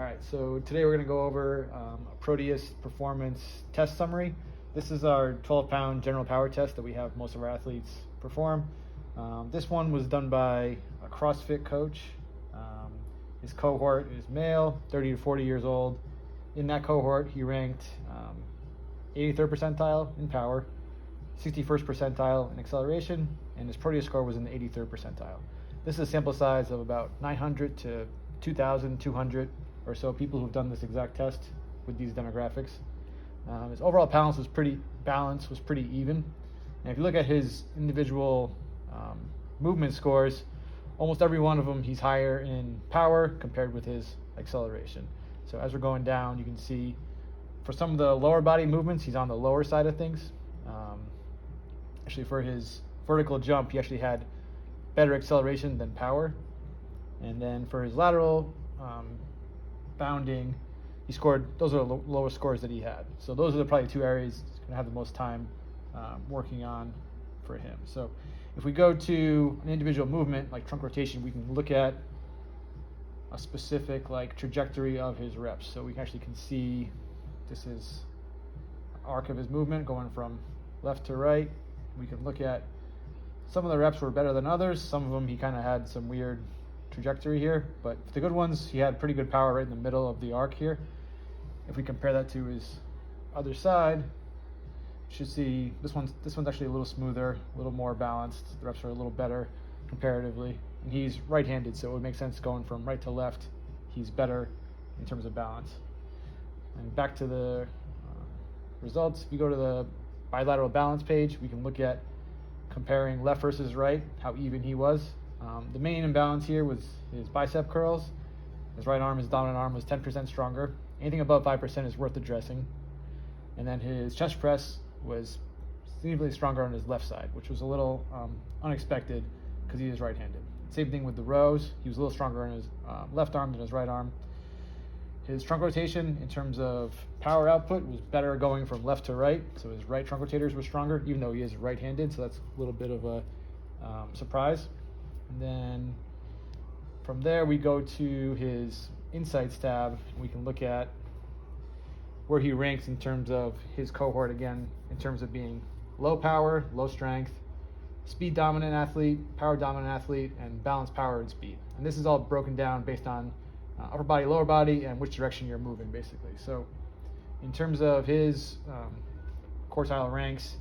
All right, so today we're going to go over a Proteus performance test summary. This is our 12-pound general power test that we have most of our athletes perform. This one was done by a CrossFit coach. His cohort is male, 30 to 40 years old. In that cohort, he ranked 83rd percentile in power, 61st percentile in acceleration, and his Proteus score was in the 83rd percentile. This is a sample size of about 900 to 2,200 or so people who've done this exact test with these demographics. His overall balance was pretty even. And if you look at his individual movement scores, almost every one of them he's higher in power compared with his acceleration. So as we're going down, you can see for some of the lower body movements, he's on the lower side of things. Actually, for his vertical jump, he actually had better acceleration than power. And then for his lateral bounding, he scored, those are the lowest scores that he had. So those are probably two areas he's going to have the most time working on for him. So if we go to an individual movement like trunk rotation, we can look at a specific trajectory of his reps. So we actually can see this is an arc of his movement going from left to right. We can look at some of the reps were better than others. Some of them he kind of had some weird trajectory here, but the good ones he had pretty good power right in the middle of the arc here. If we compare that to his other side, you should see this one's actually a little smoother, a little more balanced. The reps are a little better comparatively, and he's right-handed, so it would make sense going from right to left. He's better in terms of balance. And back to the results. If you go to the bilateral balance page, we can look at comparing left versus right, how even he was. The main imbalance here was his bicep curls. His right arm, his dominant arm, was 10% stronger. Anything above 5% is worth addressing. And then his chest press was significantly stronger on his left side, which was a little unexpected because he is right-handed. Same thing with the rows. He was a little stronger on his left arm than his right arm. His trunk rotation, in terms of power output, was better going from left to right. So his right trunk rotators were stronger, even though he is right-handed. So that's a little bit of a surprise. And then from there, we go to his Insights tab, and we can look at where he ranks in terms of his cohort, again, in terms of being low power, low strength, speed dominant athlete, power dominant athlete, and balanced power and speed. And this is all broken down based on upper body, lower body, and which direction you're moving, basically. So in terms of his quartile ranks,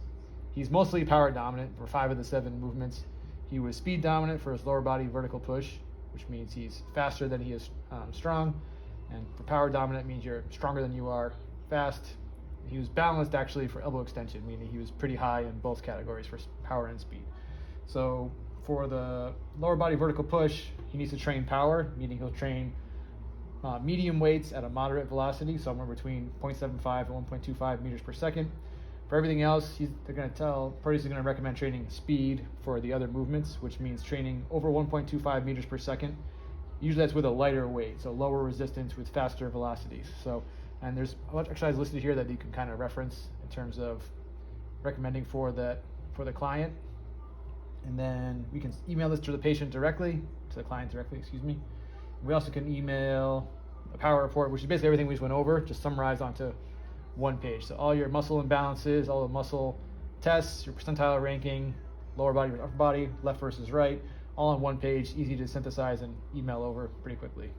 he's mostly power dominant for 5 of the 7 movements. He was speed dominant for his lower body vertical push, which means he's faster than he is strong. And for power dominant means you're stronger than you are fast. He was balanced actually for elbow extension, meaning he was pretty high in both categories for power and speed. So for the lower body vertical push, he needs to train power, meaning he'll train medium weights at a moderate velocity, somewhere between 0.75 and 1.25 meters per second. For everything else, Proteus is going to recommend training speed for the other movements, which means training over 1.25 meters per second. Usually that's with a lighter weight, so lower resistance with faster velocities. And there's a bunch of exercises listed here that you can kind of reference in terms of recommending for the client. And then we can email this to the client directly, excuse me. We also can email a power report, which is basically everything we just went over, just summarized onto one page. So all your muscle imbalances, all the muscle tests, your percentile ranking, lower body, upper body, left versus right, all on one page, easy to synthesize and email over pretty quickly.